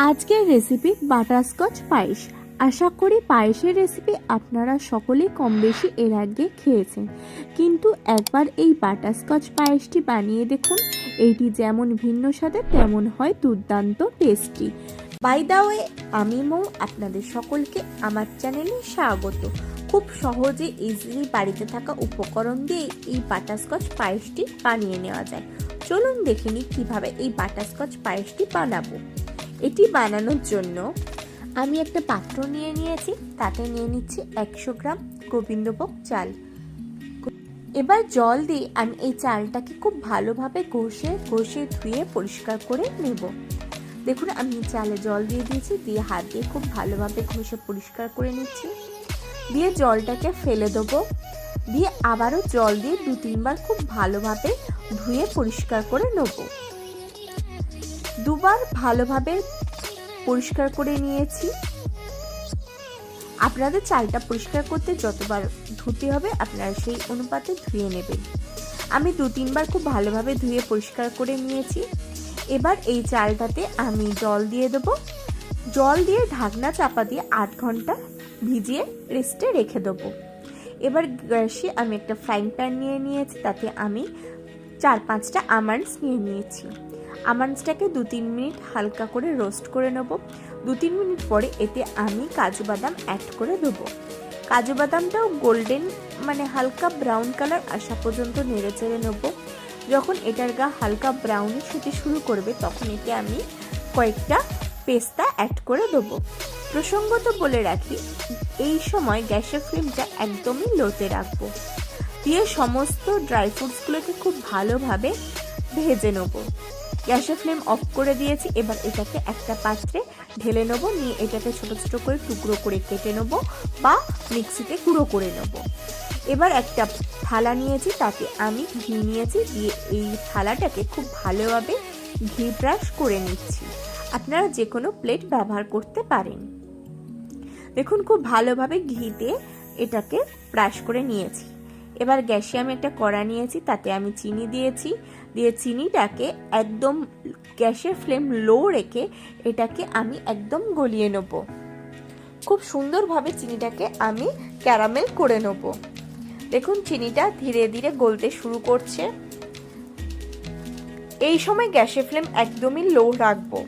আজকের recipe butterscotch পায়েস। আশা করি পায়েসের রেসিপি আপনারা সকলেই কম বেশি এর আগে খেয়েছেন, কিন্তু একবার এই বাটারস্কচ পায়েসটি বানিয়ে দেখুন। এইটি যেমন ভিন্ন স্বাদে তেমন হয় দুর্দান্ত টেস্টি। বাই দ্য ওয়ে, আমি মৌ, আপনাদের সকলকে আমার চ্যানেলে স্বাগত। খুব সহজে ইজিলি বাড়িতে থাকা উপকরণ দিয়ে এই বাটারস্কচ পায়েসটি বানিয়ে নেওয়া যায়। চলুন দেখে নিই কীভাবে এই বাটারস্কচ পায়েসটি বানাবো। এটি বানানোর জন্য আমি একটা পাত্র নিয়ে নিয়েছি, তাতে নিয়ে নিচ্ছি 100 গ্রাম গোবিন্দভোগ চাল। এবার জল দিয়ে আমি এই চালটাকে খুব ভালোভাবে ঘষে ধুয়ে পরিষ্কার করে নেব। দেখুন, আমি চালে জল দিয়ে দিয়েছি, দিয়ে হাত দিয়ে খুব ভালোভাবে ঘষে পরিষ্কার করে নিচ্ছি। দিয়ে জলটাকে ফেলে দেবো, দিয়ে আবারও জল দিয়ে 2-3 বার খুব ভালোভাবে ধুয়ে পরিষ্কার করে নেব। দুবার ভালোভাবে পরিষ্কার করে নিয়েছি। আপনাদের চালটা পরিষ্কার করতে যতবার ধুতে হবে আপনারা সেই অনুপাতে ধুয়ে নেবেন। আমি 2-3 বার খুব ভালোভাবে ধুয়ে পরিষ্কার করে নিয়েছি। এবার এই চালটাতে আমি জল দিয়ে দেব। জল দিয়ে ঢাকনা চাপা দিয়ে 8 ঘন্টা ভিজিয়ে রেস্টে রেখে দেবো। এবার গ্যাসে আমি একটা ফ্রাইং প্যান নিয়ে নিয়েছি, তাতে আমি 4-5টা আমন্ডস নিয়ে নিয়েছি। আমন্ডসটাকে 2-3 মিনিট হালকা করে রোস্ট করে নেব। 2-3 মিনিট পরে এতে আমি কাজু বাদাম অ্যাড করে দেবো। কাজু বাদামটাও গোল্ডেন হালকা ব্রাউন কালার আসা পর্যন্ত নেড়ে চেড়ে নেব। যখন এটার গা হালকা ব্রাউনিশ হতে শুরু করবে তখন এতে আমি কয়েকটা পেস্তা অ্যাড করে দেবো। প্রসঙ্গত বলে রাখি, এই সময় গ্যাসের ফ্লেমটা একদমই লোতে রাখবো। দিয়ে সমস্ত ড্রাই ফ্রুটসগুলোকে খুব ভালোভাবে ভেজে নেব। গ্যাসের ফ্লেম অফ করে দিয়েছি। এবার এটাকে একটা পাত্রে ঢেলে নেব, নিয়ে এটাকে ছোট ছোট করে টুকরো করে কেটে নেব বা মিক্সিতে গুঁড়ো করে নেব। এবার একটা থালা নিয়েছি, তাতে আমি ঘি নিয়েছি, দিয়ে এই থালাটাকে খুব ভালোভাবে ঘি ব্রাশ করে নিচ্ছি। আপনারা যে কোনো প্লেট ব্যবহার করতে পারেন। দেখুন, খুব ভালোভাবে ঘিতে এটাকে ব্রাশ করে নিয়েছি। এবার গ্যাসে আমি একটা কড়া নিয়েছি, তাতে আমি চিনি দিয়েছি। দিয়ে চিনিটাকে একদম গ্যাসের ফ্লেম লো রেখে এটাকে আমি একদম গলিয়ে নেব। খুব সুন্দরভাবে চিনিটাকে আমি ক্যারামেল করে নেব। দেখুন, চিনিটা ধীরে ধীরে গলতে শুরু করছে। এই সময় গ্যাসের ফ্লেম একদমই লো রাখবো।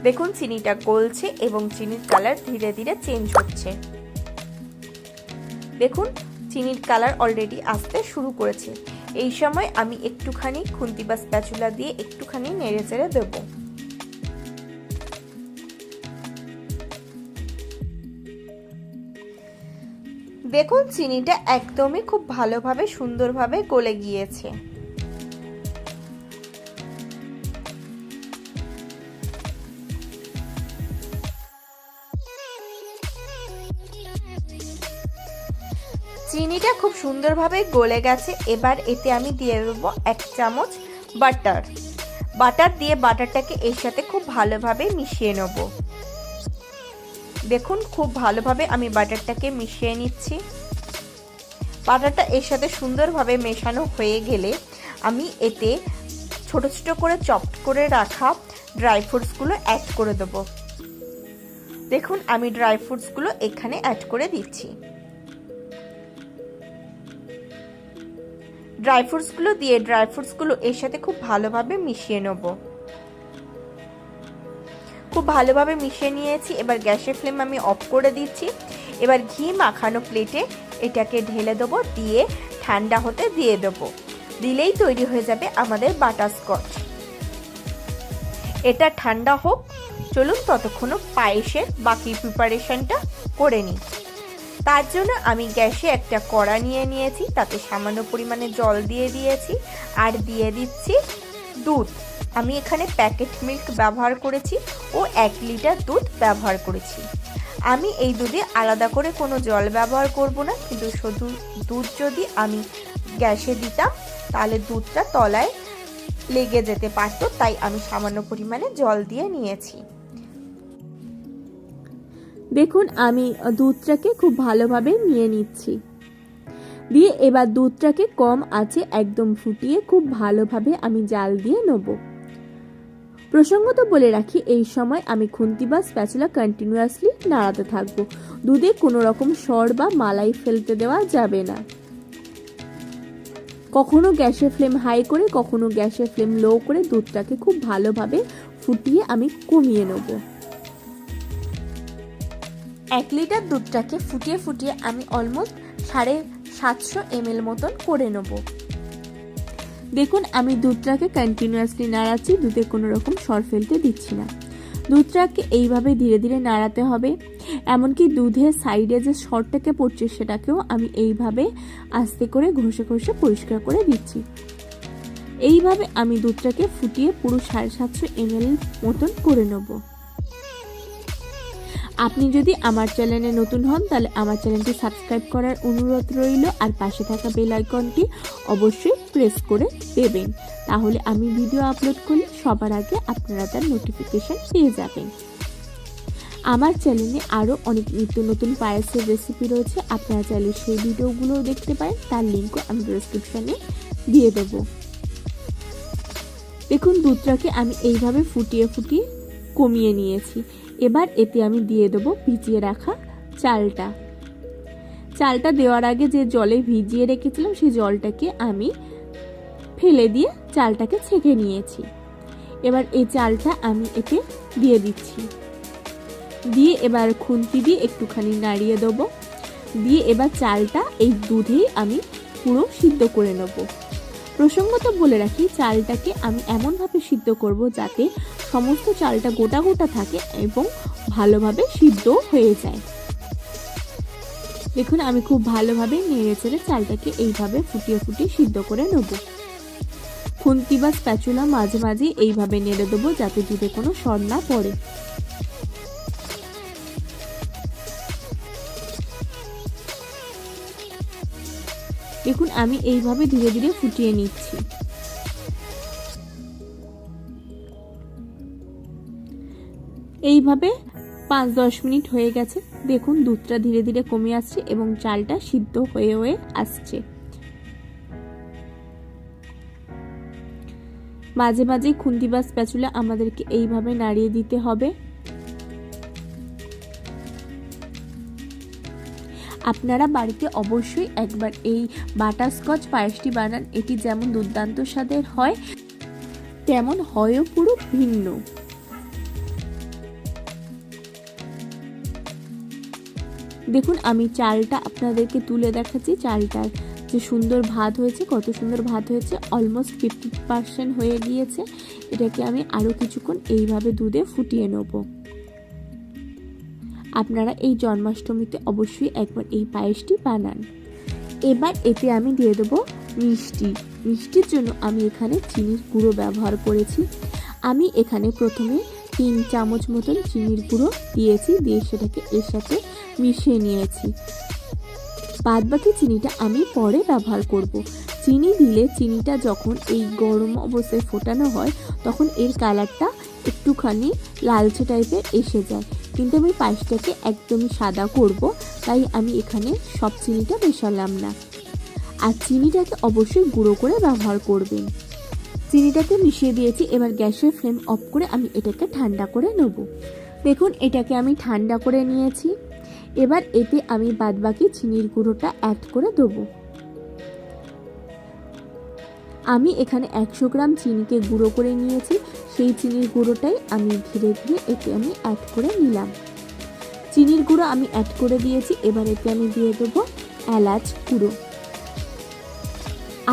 দেখুন, চিনিটা গলছে এবং চিনির কালার ধীরে ধীরে চেঞ্জ হচ্ছে। দেখুন, চিনির কালার অলরেডি আসতে শুরু করেছে। এই সময় আমি একটুখানি খুন্তি বা স্প্যাচুলা দিয়ে একটুখানি নেড়ে চেড়ে দেব। দেখুন, চিনিটা একদমই খুব ভালোভাবে সুন্দরভাবে গলে গিয়েছে। চিনিটা খুব সুন্দরভাবে গলে গেছে। এবার এতে আমি দিয়ে দেবো 1 চামচ বাটার দিয়ে বাটারটাকে এর সাথে খুব ভালোভাবে মিশিয়ে নেব। দেখুন, খুব ভালোভাবে আমি বাটারটাকে মিশিয়ে নিচ্ছি। বাটারটা এর সাথে সুন্দরভাবে মেশানো হয়ে গেলে আমি এতে ছোট ছোট করে চপ করে রাখা ড্রাই ফ্রুটসগুলো অ্যাড করে দেবো। দেখুন, আমি ড্রাই ফ্রুটসগুলো এখানে অ্যাড করে দিচ্ছি। ড্রাই ফ্রুটসগুলো এর সাথে খুব ভালোভাবে মিশিয়ে নেব। খুব ভালোভাবে মিশিয়ে নিয়েছি। এবার গ্যাসের ফ্লেম আমি অফ করে দিচ্ছি। এবার ঘি মাখানো প্লেটে এটাকে ঢেলে দেবো, দিয়ে ঠান্ডা হতে দিয়ে দেবো। দিলেই তৈরি হয়ে যাবে আমাদের বাটারস্কচ। এটা ঠান্ডা হোক, চলুন ততক্ষণও পায়েসের বাকি প্রিপারেশনটা করে নিই। তার জন্য আমি গ্যাসে একটা কড়া নিয়ে নিয়েছি, তাতে সামান্য পরিমাণে জল দিয়ে দিয়েছি আর দিয়ে দিচ্ছি দুধ। আমি এখানে প্যাকেট মিল্ক ব্যবহার করেছি ও 1 লিটার দুধ ব্যবহার করেছি। আমি এই দুধে আলাদা করে কোনো জল ব্যবহার করব না, কিন্তু শুধু দুধ যদি আমি গ্যাসে দিতাম তাহলে দুধটা তলায় লেগে যেতে পারতো, তাই আমি সামান্য পরিমাণে জল দিয়ে নিয়েছি। দেখুন, আমি দুধটাকে খুব ভালোভাবে নিয়ে নিচ্ছি। দিয়ে এবার দুধটাকে কম আঁচে একদম ফুটিয়ে খুব ভালোভাবে আমি জাল দিয়ে নেব। প্রসঙ্গত বলে রাখি, এই সময় আমি খুন্তি বা স্প্যাচুলা কন্টিনিউয়াসলি নাড়াতে থাকবো। দুধে কোনো রকম সর বা মালাই ফেলতে দেওয়া যাবে না। কখনো গ্যাসের ফ্লেম হাই করে, কখনো গ্যাসের ফ্লেম লো করে দুধটাকে খুব ভালোভাবে ফুটিয়ে আমি কমিয়ে নেব। 1 লিটার দুধটাকে ফুটিয়ে ফুটিয়ে আমি অলমোস্ট 750 ml মতন করে নেব। দেখুন আমি দুধটাকে কন্টিনিউয়াসলি নাড়াচ্ছি, দুধে কোনো রকম সর ফেলতে দিচ্ছি না। দুধটাকে এইভাবে ধীরে ধীরে নাড়াতে হবে। এমনকি দুধের সাইডে যে সরটাকে পড়ছে সেটাকেও আমি এইভাবে আস্তে করে ঘষে ঘষে পরিষ্কার করে দিচ্ছি। এইভাবে আমি দুধটাকে ফুটিয়ে পুরো 750 ml মতন করে নেব। আপনি যদি আমার চ্যানেলে নতুন হন তাহলে আমার চ্যানেলটি সাবস্ক্রাইব করার অনুরোধ রইল, আর পাশে থাকা বেল আইকনটি অবশ্যই প্রেস করে দেবেন, তাহলে আমি ভিডিও আপলোড করলে সবার আগে আপনারা তার নোটিফিকেশন পেয়ে যাবেন। আমার চ্যানেলে আরও অনেক নিত্য নতুন পায়েসের রেসিপি রয়েছে, আপনারা চাইলে সেই ভিডিওগুলোও দেখতে পারেন, তার লিঙ্কও আমি ডেসক্রিপশনে দিয়ে দেবো। দেখুন দুধটাকে আমি এইভাবে ফুটিয়ে ফুটিয়ে কমিয়ে নিয়েছি। এবার এতে আমি দিয়ে দেবো ভিজিয়ে রাখা চালটা দেওয়ার আগে যে জলে ভিজিয়ে রেখেছিলাম সেই জলটাকে আমি ফেলে দিয়ে চালটাকে ছেঁকে নিয়েছি। এবার এই চালটা আমি এতে দিয়ে দিচ্ছি, দিয়ে এবার খুন্তি দিয়ে একটুখানি নাড়িয়ে দেবো, দিয়ে এবার চালটা এই দুধেই আমি পুরো সিদ্ধ করে নেব। প্রসঙ্গত বলে রাখি, চালটাকে আমি এমনভাবে সিদ্ধ করব যাতে সমস্ত চালটা গোটা গোটা থাকে এবং ভালোভাবে সিদ্ধ হয়ে যায়। দেখুন আমি খুব ভালোভাবে নেড়ে চেড়ে চালটাকে এইভাবে ফুটিয়ে ফুটিয়ে সিদ্ধ করে নেব। খুন্তি বা স্প্যাচুলা মাঝে মাঝে এইভাবে নেড়ে দেবো যাতে দুধে কোনো সর না পড়ে। দেখুন আমি এইভাবে ধীরে ধীরে ফুটিয়ে নিচ্ছি। এইভাবে 5-10 মিনিট হয়ে গেছে। দেখুন দুধটা ধীরে ধীরে কমে আসছে এবং চালটা সিদ্ধ হয়ে হয়ে আসছে। মাঝে মাঝে খুন্তি বা স্প্যাচুলা আমাদেরকে এইভাবে নাড়িয়ে দিতে হবে। আপনারা বাড়িতে অবশ্যই একবার এই বাটারস্কচ পায়েসটি বানান। এটি যেমন দুর্দান্ত স্বাদের হয় তেমন হয়ও পুরো ভিন্ন। দেখুন আমি চালটা আপনাদেরকে তুলে দেখাচ্ছি, চালটার যে সুন্দর ভাত হয়েছে, কত সুন্দর ভাত হয়েছে, অলমোস্ট 50% হয়ে গিয়েছে। এটাকে আমি আরও কিছুক্ষণ এইভাবে দুধে ফুটিয়ে নেব। আপনারা এই জন্মাষ্টমীতে অবশ্যই একবার এই পায়েসটি বানান। এবার এতে আমি দিয়ে দেবো মিষ্টির জন্য আমি এখানে চিনির গুঁড়ো ব্যবহার করেছি। আমি এখানে প্রথমে 3 চামচ মতন চিনির গুঁড়ো দিয়েছি, দিয়ে সেটাকে এর সাথে মিশিয়ে নিয়েছি। বাদবাকি চিনিটা আমি পরে ব্যবহার করব। চিনি দিলে চিনিটা যখন এই গরম অবস্থায় ফোটানো হয় তখন এর কালারটা একটুখানি লালচে টাইপের এসে যায়, কিন্তু আমি পায়েসটাকে একদমই সাদা করব, তাই আমি এখানে সব চিনিটা মেশালাম না। আর চিনিটাকে অবশ্যই গুঁড়ো করে ব্যবহার করবেন। চিনিটাকে মিশিয়ে দিয়েছি। এবার গ্যাসের ফ্লেম অফ করে আমি এটাকে ঠান্ডা করে নেব। দেখুন এটাকে আমি ঠান্ডা করে নিয়েছি। এবার এতে আমি বাদবাকি চিনির গুঁড়োটা অ্যাড করে দেবো। আমি এখানে 100 গ্রাম চিনিকে গুঁড়ো করে নিয়েছি, সেই চিনির গুঁড়োটাই আমি ধীরে ধীরে এতে আমি অ্যাড করে নিলাম। চিনির গুঁড়ো আমি অ্যাড করে দিয়েছি। এবার এতে আমি দিয়ে দেবো এলাচ গুঁড়ো।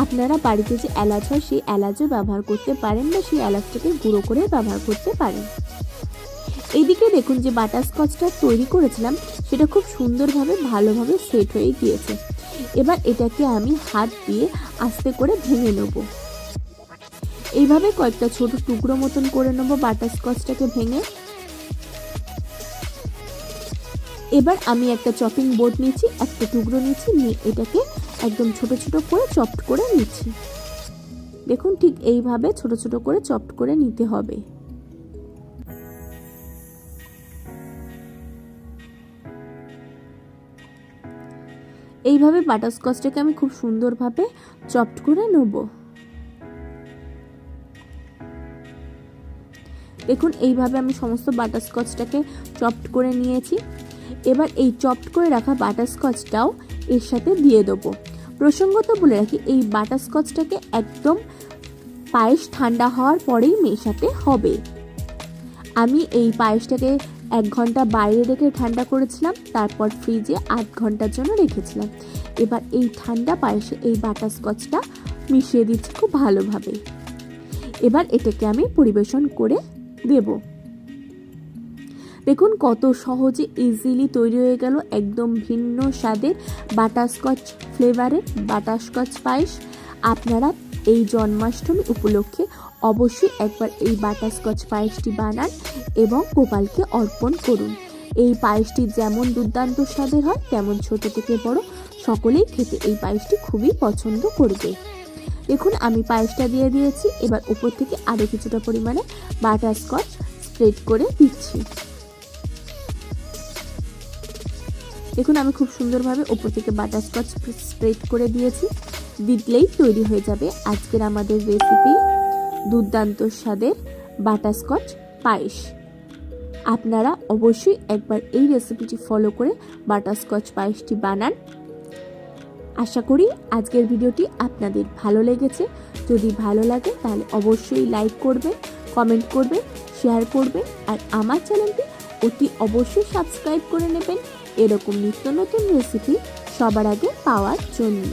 আপনারা বাড়িতে যে এলাচ হয় সেই এলাচও ব্যবহার করতে পারেন বা সেই এলাচটাকে গুঁড়ো করে ব্যবহার করতে পারেন। এইদিকে দেখুন যে বাটারস্কচটা তৈরি করেছিলাম সেটা খুব সুন্দরভাবে ভালোভাবে সেট হয়ে গিয়েছে। এবার এটাকে আমি হাত দিয়ে আস্তে করে ভেঙে নেব। এইভাবে কয়েকটা ছোট টুকরো মতন করে নেব বাটারস্কচটাকে ভেঙে। এবার আমি একটা চপিং বোর্ড নিচ্ছি, একটা টুকরো নিচ্ছি, নিয়ে এটাকে একদম ছোট ছোট করে চপড করে নিচ্ছি। দেখুন ঠিক এইভাবে ছোট ছোট করে চপড করে নিতে হবে। এইভাবে বাটারস্কচটাকে আমি খুব সুন্দরভাবে চপড করে নেব। দেখুন এইভাবে আমি সমস্ত বাটারস্কচটাকে চপড করে নিয়েছি। এবার এই চপড করে রাখা বাটারস্কচটাও এর সাথে দিয়ে দেবো। প্রসঙ্গত বলে রাখি, এই বাটারস্কচটাকে একদম পায়েস ঠান্ডা হওয়ার পরেই মেশাতে হবে। আমি এই পায়েসটাকে 1 ঘন্টা বাইরে রেখে ঠান্ডা করেছিলাম, তারপর ফ্রিজে 8 ঘন্টার জন্য রেখেছিলাম। এবার এই ঠান্ডা পায়েসে এই বাটারস্কচটা মিশিয়ে দিচ্ছি খুব ভালোভাবে। এবার এটাকে আমি পরিবেশন করে দেব। দেখুন কত সহজে ইজিলি তৈরি হয়ে গেল একদম ভিন্ন স্বাদের বাটারস্কচ ফ্লেভারের বাটারস্কচ পায়েস। আপনারা এই জন্মাষ্টমী উপলক্ষে অবশ্যই একবার এই বাটারস্কচ পায়েসটি বানান এবং গোপালকে অর্পণ করুন। এই পায়েসটি যেমন দুর্দান্ত স্বাদের হয়, তেমন ছোট থেকে বড় সকলেই খেতে এই পায়েসটি খুবই পছন্দ করবে। দেখুন আমি পায়েসটা দিয়ে দিয়েছি। এবার উপর থেকে আরও কিছুটা পরিমাণে বাটারস্কচ স্প্রেড করে দিচ্ছি। দেখুন আমি খুব সুন্দরভাবে উপর থেকে বাটারস্কচ স্প্রেড করে দিয়েছি। দিলেই তৈরি হয়ে যাবে আজকের আমাদের রেসিপি দুর্দান্ত স্বাদের বাটারস্কচ পায়েস। আপনারা অবশ্যই একবার এই রেসিপিটি ফলো করে বাটারস্কচ পায়েসটি বানান। আশা করি আজকের ভিডিওটি আপনাদের ভালো লেগেছে। যদি ভালো লাগে তাহলে অবশ্যই লাইক করবেন, কমেন্ট করবেন, শেয়ার করবেন আর আমার চ্যানেলটি অতি অবশ্যই সাবস্ক্রাইব করে নেবেন এরকম নিত্য নতুন রেসিপি সবার আগে পাওয়ার জন্য।